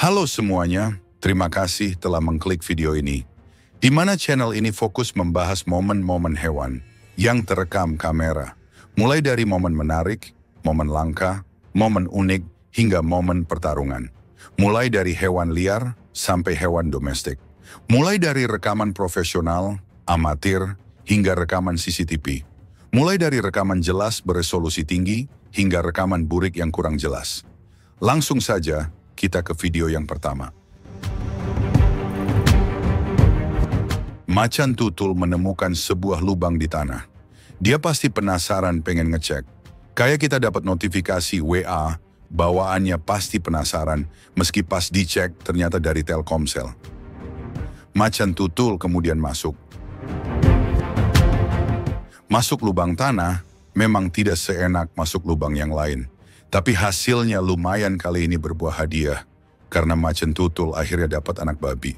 Halo semuanya, terima kasih telah mengklik video ini, di mana channel ini fokus membahas momen-momen hewan yang terekam kamera, mulai dari momen menarik, momen langka, momen unik, hingga momen pertarungan. Mulai dari hewan liar sampai hewan domestik. Mulai dari rekaman profesional, amatir, hingga rekaman CCTV. Mulai dari rekaman jelas beresolusi tinggi, hingga rekaman burik yang kurang jelas. Langsung saja, kita ke video yang pertama. Macan tutul menemukan sebuah lubang di tanah. Dia pasti penasaran pengen ngecek. Kayak kita dapat notifikasi WA, bawaannya pasti penasaran, meski pas dicek ternyata dari Telkomsel. Macan tutul kemudian masuk. Masuk lubang tanah memang tidak seenak masuk lubang yang lain. Tapi hasilnya lumayan kali ini berbuah hadiah, karena macan tutul akhirnya dapat anak babi.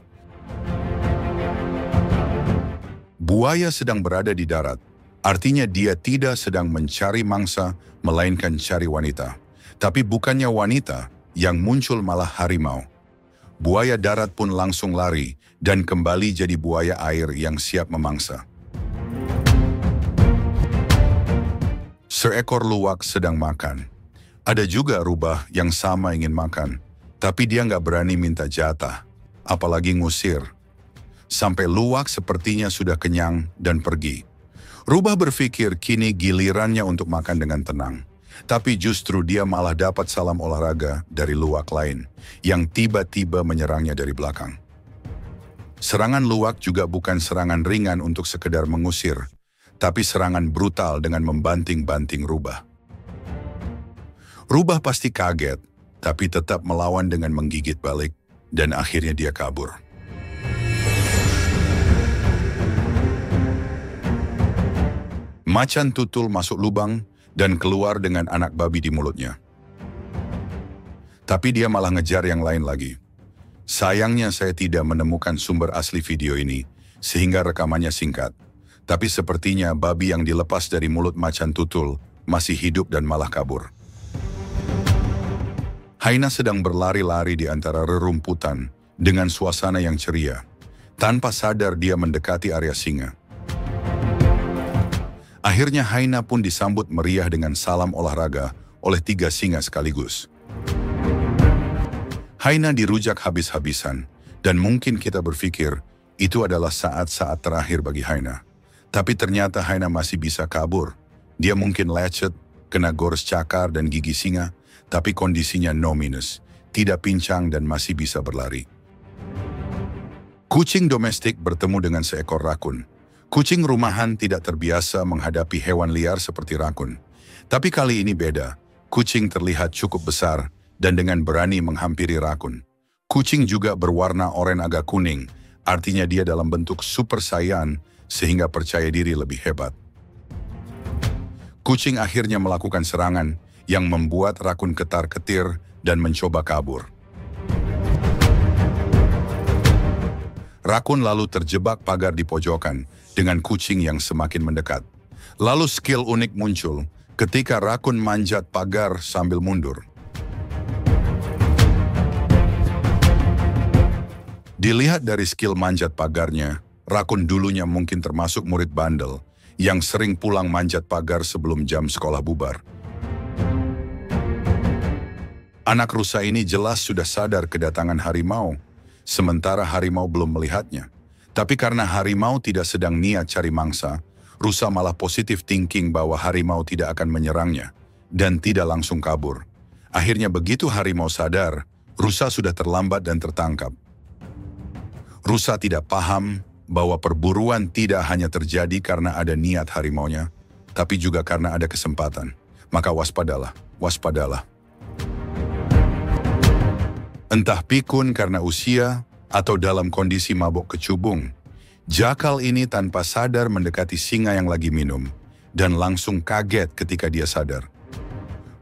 Buaya sedang berada di darat, artinya dia tidak sedang mencari mangsa, melainkan cari wanita. Tapi bukannya wanita, yang muncul malah harimau. Buaya darat pun langsung lari, dan kembali jadi buaya air yang siap memangsa. Seekor luwak sedang makan. Ada juga rubah yang sama ingin makan, tapi dia nggak berani minta jatah, apalagi ngusir. Sampai luwak sepertinya sudah kenyang dan pergi. Rubah berpikir kini gilirannya untuk makan dengan tenang. Tapi justru dia malah dapat salam olahraga dari luwak lain, yang tiba-tiba menyerangnya dari belakang. Serangan luwak juga bukan serangan ringan untuk sekedar mengusir, tapi serangan brutal dengan membanting-banting rubah. Rubah pasti kaget, tapi tetap melawan dengan menggigit balik, dan akhirnya dia kabur. Macan tutul masuk lubang dan keluar dengan anak babi di mulutnya. Tapi dia malah ngejar yang lain lagi. Sayangnya saya tidak menemukan sumber asli video ini, sehingga rekamannya singkat. Tapi sepertinya babi yang dilepas dari mulut macan tutul masih hidup dan malah kabur. Haina sedang berlari-lari di antara rerumputan dengan suasana yang ceria. Tanpa sadar dia mendekati area singa. Akhirnya Haina pun disambut meriah dengan salam olahraga oleh 3 singa sekaligus. Haina dirujak habis-habisan, dan mungkin kita berpikir itu adalah saat-saat terakhir bagi Haina. Tapi ternyata Haina masih bisa kabur. Dia mungkin lecet, kena gores cakar dan gigi singa, tapi kondisinya no minus, tidak pincang dan masih bisa berlari. Kucing domestik bertemu dengan seekor rakun. Kucing rumahan tidak terbiasa menghadapi hewan liar seperti rakun. Tapi kali ini beda, kucing terlihat cukup besar dan dengan berani menghampiri rakun. Kucing juga berwarna oranye agak kuning, artinya dia dalam bentuk super saiyan sehingga percaya diri lebih hebat. Kucing akhirnya melakukan serangan yang membuat rakun ketar-ketir dan mencoba kabur. Rakun lalu terjebak pagar di pojokan dengan kucing yang semakin mendekat. Lalu skill unik muncul ketika rakun manjat pagar sambil mundur. Dilihat dari skill manjat pagarnya, rakun dulunya mungkin termasuk murid bandel yang sering pulang manjat pagar sebelum jam sekolah bubar. Anak rusa ini jelas sudah sadar kedatangan harimau, sementara harimau belum melihatnya. Tapi karena harimau tidak sedang niat cari mangsa, rusa malah positif thinking bahwa harimau tidak akan menyerangnya, dan tidak langsung kabur. Akhirnya begitu harimau sadar, rusa sudah terlambat dan tertangkap. Rusa tidak paham bahwa perburuan tidak hanya terjadi karena ada niat harimaunya, tapi juga karena ada kesempatan. Maka waspadalah, waspadalah. Entah pikun karena usia atau dalam kondisi mabok kecubung, jakal ini tanpa sadar mendekati singa yang lagi minum dan langsung kaget ketika dia sadar.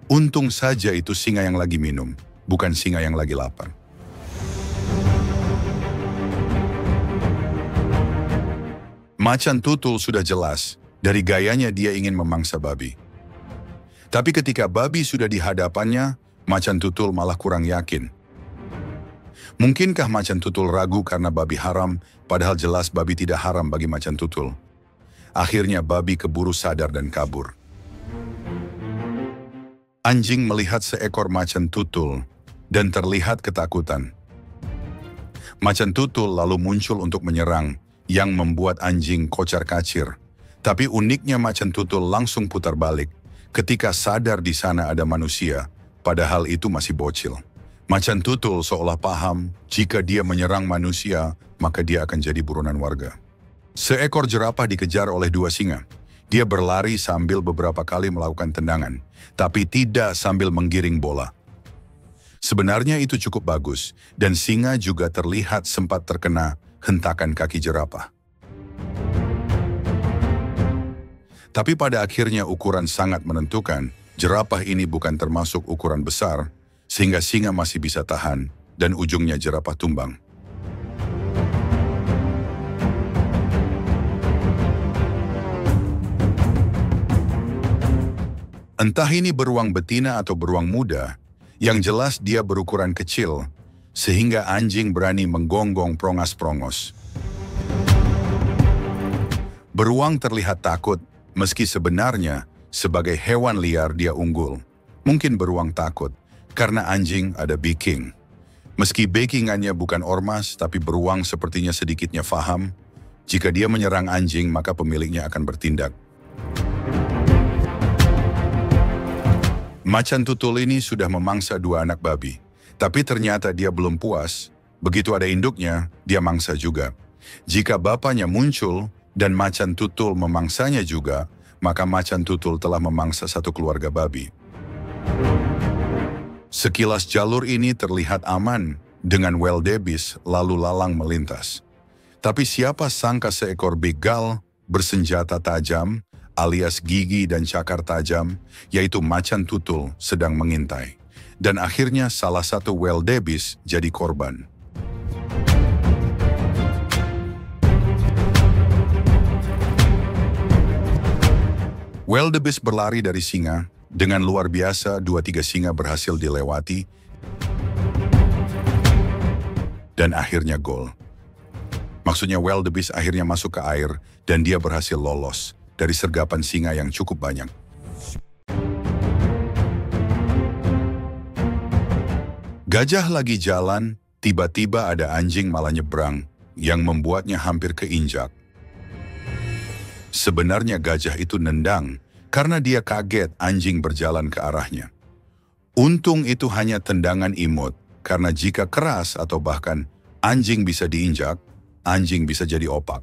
Untung saja itu singa yang lagi minum, bukan singa yang lagi lapar. Macan tutul sudah jelas, dari gayanya dia ingin memangsa babi. Tapi ketika babi sudah di hadapannya, macan tutul malah kurang yakin. Mungkinkah macan tutul ragu karena babi haram, padahal jelas babi tidak haram bagi macan tutul? Akhirnya babi keburu sadar dan kabur. Anjing melihat seekor macan tutul dan terlihat ketakutan. Macan tutul lalu muncul untuk menyerang, yang membuat anjing kocar-kacir. Tapi uniknya macan tutul langsung putar balik ketika sadar di sana ada manusia, padahal itu masih bocil. Macan tutul seolah paham jika dia menyerang manusia, maka dia akan jadi buronan warga. Seekor jerapah dikejar oleh dua singa. Dia berlari sambil beberapa kali melakukan tendangan, tapi tidak sambil menggiring bola. Sebenarnya itu cukup bagus, dan singa juga terlihat sempat terkena hentakan kaki jerapah. Tapi pada akhirnya ukuran sangat menentukan, jerapah ini bukan termasuk ukuran besar, sehingga singa masih bisa tahan, dan ujungnya jerapah tumbang. Entah ini beruang betina atau beruang muda, yang jelas dia berukuran kecil, sehingga anjing berani menggonggong prongas-prongos. Beruang terlihat takut, meski sebenarnya sebagai hewan liar dia unggul. Mungkin beruang takut, karena anjing ada backing. Meski backingannya bukan ormas, tapi beruang sepertinya sedikitnya faham, jika dia menyerang anjing maka pemiliknya akan bertindak. Macan tutul ini sudah memangsa dua anak babi, tapi ternyata dia belum puas. Begitu ada induknya, dia mangsa juga. Jika bapaknya muncul dan macan tutul memangsanya juga, maka macan tutul telah memangsa satu keluarga babi. Sekilas jalur ini terlihat aman dengan wildebeest lalu lalang melintas. Tapi siapa sangka seekor begal bersenjata tajam alias gigi dan cakar tajam, yaitu macan tutul sedang mengintai. Dan akhirnya salah satu wildebeest jadi korban. Wildebeest berlari dari singa. Dengan luar biasa, 2-3 singa berhasil dilewati dan akhirnya gol. Maksudnya wildebeest akhirnya masuk ke air dan dia berhasil lolos dari sergapan singa yang cukup banyak. Gajah lagi jalan, tiba-tiba ada anjing malah nyebrang yang membuatnya hampir keinjak. Sebenarnya gajah itu nendang, karena dia kaget anjing berjalan ke arahnya. Untung itu hanya tendangan imut, karena jika keras atau bahkan anjing bisa diinjak, anjing bisa jadi opak.